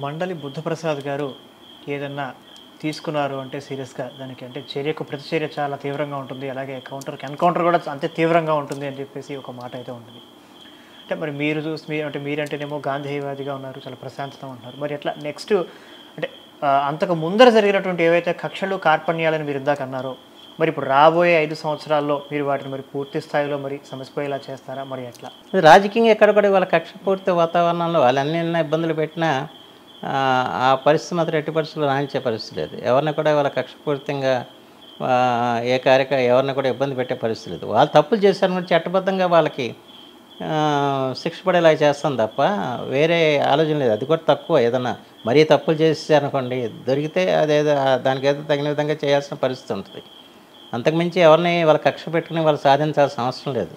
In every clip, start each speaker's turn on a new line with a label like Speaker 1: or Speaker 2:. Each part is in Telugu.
Speaker 1: మండలి బుద్ధప్రసాద్ గారు ఏదన్నా తీసుకున్నారు అంటే సీరియస్‌గా దానికి అంటే చర్యకు ప్రతిచర్య చాలా తీవ్రంగా ఉంటుంది. అలాగే ఎన్‌కౌంటర్ కూడా అంతే తీవ్రంగా ఉంటుంది అని చెప్పేసి ఒక మాట అయితే ఉంటుంది. అంటే మరి మీరు చూసి అంటే మీరంటేనేమో గాంధేయవాదిగా ఉన్నారు. చాలా ప్రశాంతత ఉంటున్నారు. మరి ఎట్లా నెక్స్ట్ అంటే అంతకు ముందర జరిగినటువంటి ఏవైతే కక్షలు, కార్పణ్యాలని మీరు ఇందాక అన్నారో, మరి ఇప్పుడు రాబోయే 5 సంవత్సరాల్లో మీరు వాటిని మరి పూర్తి స్థాయిలో మరి సమసిపోయేలా చేస్తారా? మరి ఎట్లా?
Speaker 2: రాజకీయంగా ఎక్కడ కూడా వాళ్ళ కక్షపూరిత వాతావరణంలో వాళ్ళు ఎన్ని ఇబ్బందులు పెట్టినా ఆ పరిస్థితి మాత్రం ఎట్టి పరిస్థితుల్లో రాణించే పరిస్థితి లేదు. ఎవరిని కూడా వాళ్ళ కక్షపూరితంగా ఎవరిని కూడా ఇబ్బంది పెట్టే పరిస్థితి లేదు. వాళ్ళు తప్పులు చేశారని చట్టబద్ధంగా వాళ్ళకి శిక్ష పడేలా చేస్తాం తప్ప వేరే ఆలోచన లేదు. అది కూడా తక్కువ. ఏదన్నా మరీ తప్పులు చేసేసారనుకోండి, దొరికితే అదేదో దానికేదో తగిన విధంగా చేయాల్సిన పరిస్థితి ఉంటుంది. అంతకుమించి ఎవరిని వాళ్ళ కక్ష పెట్టుకుని వాళ్ళు సాధించాల్సిన అవసరం లేదు.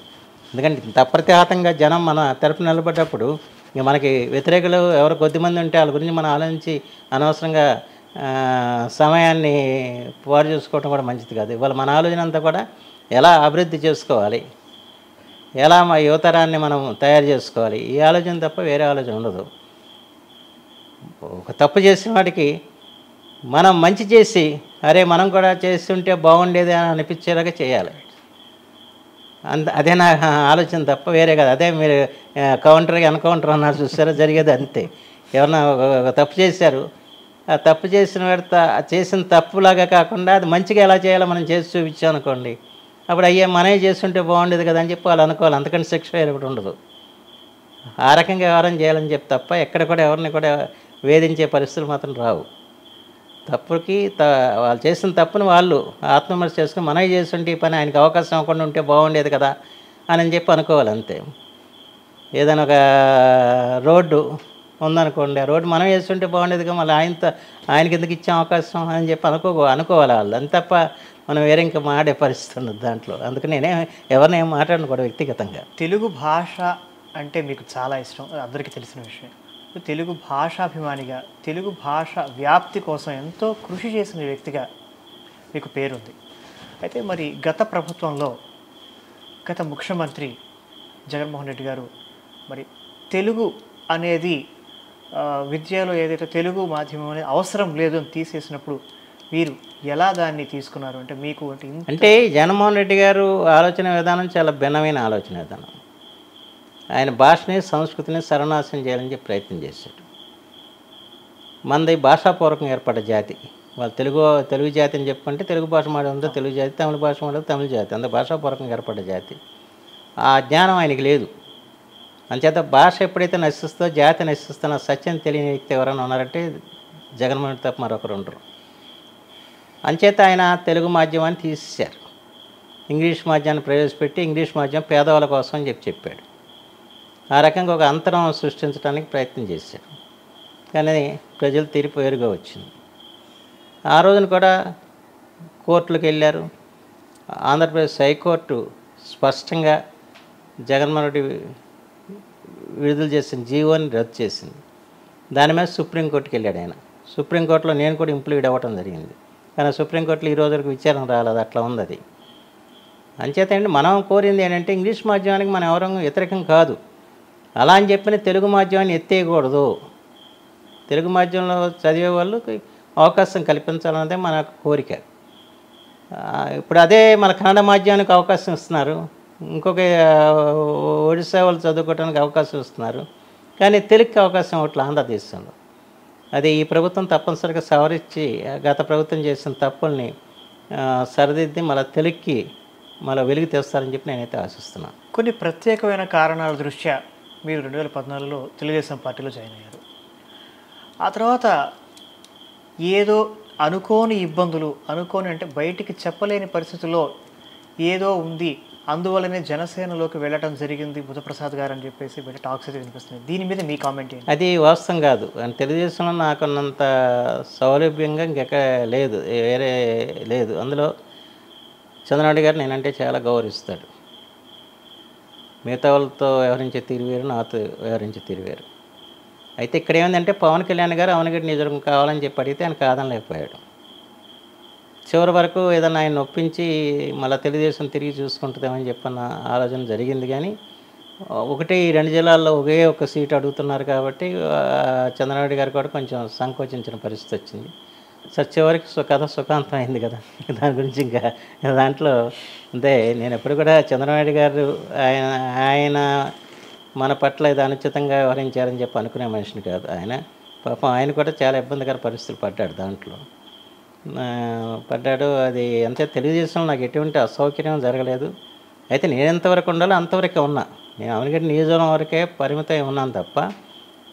Speaker 2: ఎందుకంటే ఇంత అప్రతిహతంగా జనం మన తరపున నిలబడ్డప్పుడు ఇక మనకి వ్యతిరేకులు ఎవరు కొద్దిమంది ఉంటే వాళ్ళ గురించి మనం ఆలోచించి అనవసరంగా సమయాన్ని పాడు చేసుకోవడం కూడా మంచిది కాదు. ఇవాళ మన ఆలోచన అంతా కూడా ఎలా అభివృద్ధి చేసుకోవాలి, ఎలా మా యువతరాన్ని మనం తయారు చేసుకోవాలి, ఈ ఆలోచన తప్ప వేరే ఆలోచన ఉండదు. ఒక తప్పు చేసిన వాడికి మనం మంచి చేసి అరే మనం కూడా చేస్తుంటే బాగుండేది అని అనిపించేలాగా చేయాలి. అదే నా ఆలోచన తప్ప వేరే కాదు. అదే మీరు ఎన్కౌంటర్ అన్నారు చూసారా, జరిగేది అంతే. ఎవరన్నా ఒక తప్పు చేశారు, ఆ తప్పు చేసిన వాడు చేసిన తప్పులాగా కాకుండా అది మంచిగా ఎలా చేయాలో మనం చేసి చూపించాం అనుకోండి, అప్పుడు మనమే చేస్తుంటే బాగుండేది కదా అని చెప్పి వాళ్ళు అనుకోవాలి. అంతకంటే శిక్ష వేరే ఒకటి ఉండదు. ఆ రకంగా వ్యవహారం చేయాలని చెప్పి తప్ప ఎక్కడ కూడా ఎవరిని కూడా వేధించే పరిస్థితులు మాత్రం రావు. తప్పుకి వాళ్ళు చేసిన తప్పుని వాళ్ళు ఆత్మవిమర్శ చేసుకుని మనమే చేస్తుంటే ఈ పని ఆయనకి అవకాశం ఇవ్వకుండా ఉంటే బాగుండేది కదా అని చెప్పి అనుకోవాలి అంతే. ఏదైనా ఒక రోడ్డు ఉందనుకోండి, ఆ రోడ్డు మనం వేస్తుంటే బాగుండేది కదా, మళ్ళీ ఆయనకి ఎందుకు ఇచ్చే అవకాశం అని చెప్పి అనుకోవాలి వాళ్ళు. అంత తప్ప మనం వేరే ఇంకా మాడే పరిస్థితి ఉండదు దాంట్లో. అందుకని ఎవరిని ఏం మాట్లాడను కూడా వ్యక్తిగతంగా.
Speaker 1: తెలుగు భాష అంటే మీకు చాలా ఇష్టం, అందరికీ తెలిసిన విషయం. తెలుగు భాషాభిమానిగా, తెలుగు భాష వ్యాప్తి కోసం ఎంతో కృషి చేసిన వ్యక్తిగా మీకు పేరుంది. అయితే మరి గత ప్రభుత్వంలో గత ముఖ్యమంత్రి జగన్మోహన్ రెడ్డి గారు మరి తెలుగు అనేది విద్యలో ఏదైతే తెలుగు మాధ్యమం అనేది అవసరం లేదు అని తీసేసినప్పుడు మీరు ఎలా దాన్ని తీసుకున్నారు? అంటే మీకు
Speaker 2: అంటే జగన్మోహన్ రెడ్డి గారు ఆలోచన విధానం చాలా భిన్నమైన ఆలోచన విధానం. ఆయన భాషని, సంస్కృతిని సర్వనాశనం చేయాలని చెప్పి ప్రయత్నం చేశాడు. మనది భాషాపూర్వకంగా ఏర్పడ్డ జాతి. వాళ్ళు తెలుగు జాతి అని చెప్పుకుంటే తెలుగు భాష మాట్లాడుతుందో తెలుగు జాతి, తమిళ భాష మాట్లాడుతూ తమిళ జాతి, అంత భాషాపూర్వకంగా ఏర్పడ్డ జాతి. ఆ జ్ఞానం ఆయనకి లేదు. అంచేత భాష ఎప్పుడైతే నశిస్తుందో జాతి నశిస్తున్న సత్యం తెలియని వ్యక్తి ఎవరైనా ఉన్నారంటే జగన్మోహన్ రెడ్డి తప్ప మరొకరు ఉండరు. అంచేత ఆయన తెలుగు మాధ్యమాన్ని తీసేశారు. ఇంగ్లీష్ మాధ్యమాన్ని ప్రవేశపెట్టి ఇంగ్లీష్ మాధ్యమం పేదవాళ్ళ కోసం అని చెప్పాడు. ఆ రకంగా ఒక అంతరం సృష్టించడానికి ప్రయత్నం చేశారు. కానీ ప్రజలు తీర్పు వేరుగా వచ్చింది. ఆ రోజున కూడా కోర్టులకు వెళ్ళారు. ఆంధ్రప్రదేశ్ హైకోర్టు స్పష్టంగా జగన్మోహన్ రెడ్డి విడుదల చేసిన జీవోని రద్దు చేసింది. దాని మీద సుప్రీంకోర్టుకి వెళ్ళాడు ఆయన. సుప్రీంకోర్టులో నేను కూడా ఇంప్లీడ్ అవ్వటం జరిగింది. కానీ సుప్రీంకోర్టులో ఈ రోజు వరకు విచారణ రాలేదు. అట్లా ఉంది అది. అంచేత మనం కోరింది ఏంటంటే ఇంగ్లీష్ మాధ్యమానికి మనం ఎవరూ వ్యతిరేకం కాదు. అలా అని చెప్పిన తెలుగు మాధ్యమాన్ని ఎత్తేయకూడదు. తెలుగు మాధ్యమంలో చదివే వాళ్ళకి అవకాశం కల్పించాలన్నదే మన కోరిక. ఇప్పుడు అదే మన కన్నడ మాధ్యమానికి అవకాశం ఇస్తున్నారు, ఇంకొక ఒడిశా వాళ్ళు చదువుకోవడానికి అవకాశం ఇస్తున్నారు, కానీ తెలుగుకి అవకాశం ఇవ్వట్లేదు ఆంధ్రదేశంలో. అది ఈ ప్రభుత్వం తప్పనిసరిగా సవరించి గత ప్రభుత్వం చేసిన తప్పుల్ని సరిదిద్ది మళ్ళీ తెలుగుకి మళ్ళీ వెలుగు తెస్తారని చెప్పి నేనైతే ఆశిస్తున్నాను.
Speaker 1: కొన్ని ప్రత్యేకమైన కారణాల దృష్ట్యా మీరు 2014లో తెలుగుదేశం పార్టీలో జాయిన్ అయ్యారు. ఆ తర్వాత ఏదో అనుకోని ఇబ్బందులు, అంటే బయటికి చెప్పలేని పరిస్థితుల్లో ఏదో ఉంది, అందువల్లనే జనసేనలోకి వెళ్ళటం జరిగింది బుద్ధప్రసాద్ గారు అని చెప్పేసి బయట టాక్స్ అయితే వినిపిస్తుంది. దీని మీద మీ కామెంట్ ఏంటి?
Speaker 2: అది వాస్తవం కాదు. తెలుగుదేశంలో నాకున్నంత సౌలభ్యంగా ఇంకెక్కడ లేదు, వేరే లేదు. అందులో చంద్రబాబు గారు నేనంటే చాలా గౌరవిస్తాడు. మిగతా వాళ్ళతో వ్యవహరించే తీరు వేరు, నాతో వ్యవహరించే తీరు వేరు. అయితే ఇక్కడ ఏమైందంటే పవన్ కళ్యాణ్ గారు అవనగడ్డ నిజం కావాలని చెప్పి అడిగితే ఆయన కాదనలేకపోయాడు. చివరి వరకు ఏదన్నా ఆయన ఒప్పించి మళ్ళీ తెలుగుదేశం తిరిగి చూసుకుంటుందేమని చెప్పన్న ఆలోచన జరిగింది. కానీ ఒకటి ఈ 2 జిల్లాల్లో ఒకే ఒక సీట్ అడుగుతున్నారు కాబట్టి చంద్రబాబు గారు కూడా కొంచెం సంకోచించిన పరిస్థితి వచ్చింది. చివరికి కథ సుఖాంతం అయింది కదా! దాని గురించి ఇంకా దాంట్లో అంటే నేను ఎప్పుడు కూడా చంద్రబాబు గారు ఆయన ఆయన మన పట్ల ఇది అనుచితంగా వ్యవహరించారని చెప్పి అనుకునే మనిషిని కాదు. ఆయన పాపం ఆయన కూడా చాలా ఇబ్బందికర పరిస్థితులు పడ్డాడు దాంట్లో. పడ్డాడు. అది అంతే తెలుగుదేశంలో నాకు ఎటువంటి అసౌకర్యం జరగలేదు. అయితే నేను ఎంతవరకు ఉండాలో అంతవరకే ఉన్నా. నేను అవనగడ్డ నియోజకవర్గం వరకే పరిమితం ఉన్నాను తప్ప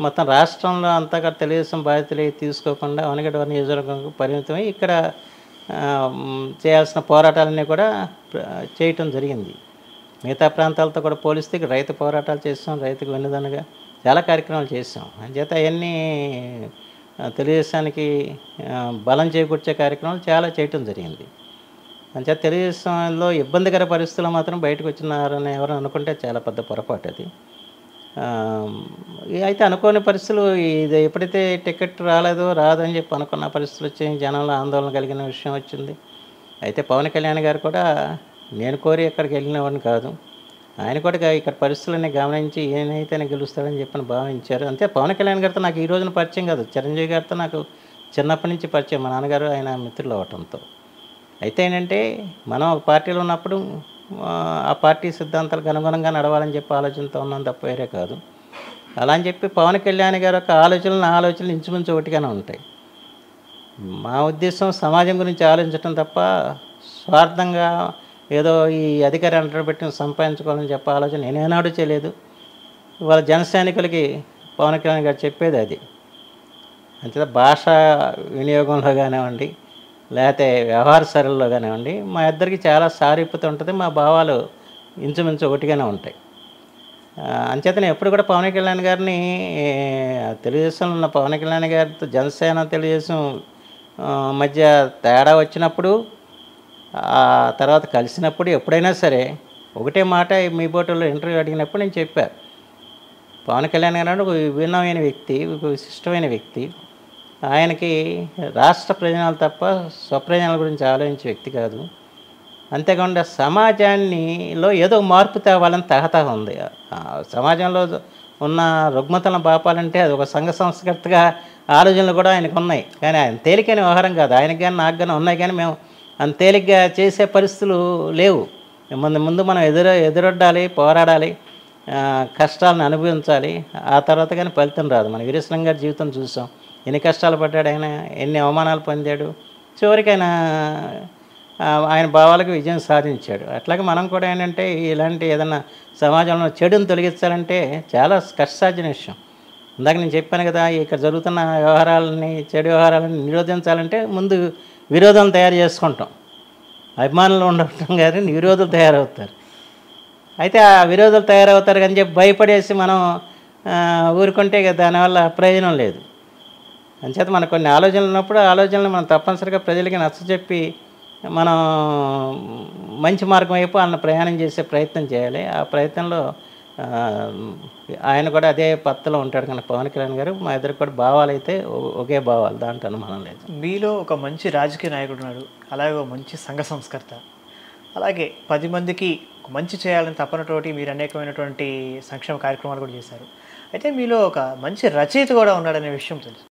Speaker 2: మొత్తం రాష్ట్రంలో అంతగా తెలుగుదేశం బాధ్యతలు తీసుకోకుండా అవనగడ్డ నియోజకవర్గంకు పరిమితమై ఇక్కడ చేయాల్సిన పోరాటాలన్నీ కూడా చేయటం జరిగింది. మిగతా ప్రాంతాలతో కూడా పోలిస్తే ఇక్కడ రైతు పోరాటాలు చేసాం, రైతుకు వెన్నుదన్నుగా చాలా కార్యక్రమాలు చేసాం. అంచేత అవన్నీ తెలుగుదేశానికి బలం చేకూర్చే కార్యక్రమాలు చాలా చేయటం జరిగింది. అంచేత తెలుగుదేశంలో ఇబ్బందికర పరిస్థితులు మాత్రం బయటకు వచ్చినారని ఎవరు అనుకుంటే చాలా పెద్ద పొరపాటు అది. అయితే అనుకోని పరిస్థితులు ఇది ఎప్పుడైతే టికెట్ రాదని చెప్పి అనుకున్న పరిస్థితులు వచ్చాయి, జనంలో ఆందోళన కలిగిన విషయం వచ్చింది. అయితే పవన్ కళ్యాణ్ గారు కూడా నేను కోరి ఎక్కడికి వెళ్ళినవాడిని కాదు. ఆయన కూడా ఇక్కడ పరిస్థితులన్నీ గమనించి ఏనైతేనే గెలుస్తాడని చెప్పని భావించారు. అంతే పవన్ కళ్యాణ్ గారితో నాకు ఈ రోజున పరిచయం కాదు, చిరంజీవి గారితో నాకు చిన్నప్పటి నుంచి పరిచయం, మా నాన్నగారు ఆయన మిత్రులు అవటంతో. అయితే ఏంటంటే మనం ఒక పార్టీలో ఉన్నప్పుడు ఆ పార్టీ సిద్ధాంతాలకు అనుగుణంగా నడవాలని చెప్పి ఆలోచనతో ఉన్నాం తప్ప వేరే కాదు. అలా అని చెప్పి పవన్ కళ్యాణ్ గారి యొక్క ఆలోచనలు ఇంచుమించు ఒకటిగానే ఉంటాయి. మా ఉద్దేశం సమాజం గురించి ఆలోచించడం తప్ప స్వార్థంగా ఏదో ఈ అధికారాన్ని అంటబెట్టి సంపాదించుకోవాలని చెప్పే ఆలోచన నేనేనాడు చేయలేదు. ఇవాళ జన సైనికులకి పవన్ కళ్యాణ్ గారు చెప్పేది అది. అంతే భాష వినియోగంలో కానివ్వండి, లేకపోతే వ్యవహార సరళిలో కానివ్వండి, మా ఇద్దరికి చాలా సారూప్యత ఉంటుంది. మా భావాలు ఇంచుమించు ఒకటిగానే ఉంటాయి. అంచేతనే ఎప్పుడు కూడా పవన్ కళ్యాణ్ గారిని తెలుగుదేశంలో ఉన్న పవన్ కళ్యాణ్ గారితో జనసేన తెలుగుదేశం మధ్య తేడా వచ్చినప్పుడు, ఆ తర్వాత కలిసినప్పుడు ఎప్పుడైనా సరే ఒకటే మాట మీ బోటల్లో ఇంటర్వ్యూ అడిగినప్పుడు నేను చెప్పాను. పవన్ కళ్యాణ్ గారు ఒక విభిన్నమైన వ్యక్తి, ఒక విశిష్టమైన వ్యక్తి. ఆయనకి రాష్ట్ర ప్రయోజనాలు తప్ప స్వప్రయోజనాల గురించి ఆలోచించే వ్యక్తి కాదు. అంతేకాకుండా సమాజాన్నిలో ఏదో మార్పు తేవాలని తహతహ ఉంది. సమాజంలో ఉన్న రుగ్మతలను బాపాలంటే అది ఒక సంఘ సంస్కర్తగా ఆలోచనలు కూడా ఆయనకు ఉన్నాయి. కానీ ఆయన తేలికైన వ్యవహారం కాదు. ఆయనకి కానీ నాకు కానీ ఉన్నాయి, కానీ మేము అంత తేలిగ్గా చేసే పరిస్థితులు లేవు. ముందు మనం ఎదురొడ్డాలి, పోరాడాలి, కష్టాలను అనుభవించాలి. ఆ తర్వాత కానీ ఫలితం రాదు. మన వీరేశలింగం గారి జీవితం చూసాం. ఎన్ని కష్టాలు పడ్డాడు ఆయన, ఎన్ని అవమానాలు పొందాడు, చివరికి ఆయన భావాలకు విజయం సాధించాడు. అట్లాగే మనం కూడా ఏంటంటే ఇలాంటి ఏదైనా సమాజంలో చెడుని తొలగించాలంటే చాలా కష్టసాధ్యన విషయం. ఇందాక నేను చెప్పాను కదా, ఇక్కడ జరుగుతున్న చెడు వ్యవహారాలని నిరోధించాలంటే ముందు విరోధాలు తయారు చేసుకుంటాం. అభిమానులు ఉండటం కానీ విరోధులు తయారవుతారు. అయితే ఆ విరోధులు తయారవుతారు అని చెప్పి భయపడేసి మనం ఊరుకుంటే దానివల్ల ప్రయోజనం లేదు. అంచేత మనకు కొన్ని ఆలోచనలు ఉన్నప్పుడు ఆలోచనలు మనం తప్పనిసరిగా ప్రజలకి నచ్చజెప్పి మనం మంచి మార్గం వైపు వాళ్ళని ప్రయాణం చేసే ప్రయత్నం చేయాలి. ఆ ప్రయత్నంలో ఆయన కూడా అదే పద్ధతిలో ఉంటాడు. కనుక పవన్ కళ్యాణ్ గారు మా ఇద్దరు కూడా భావాలు అయితే ఒకే భావాలు, దాంట్లో అనుమానం లేదు.
Speaker 1: మీలో ఒక మంచి రాజకీయ నాయకుడు ఉన్నాడు, అలాగే ఒక మంచి సంఘ సంస్కర్త, అలాగే 10 మందికి మంచి చేయాలని తపనతోటి మీరు అనేకమైనటువంటి సంక్షేమ కార్యక్రమాలు కూడా చేశారు. అయితే మీలో ఒక మంచి రచయిత కూడా ఉన్నాడనే విషయం తెలుసు.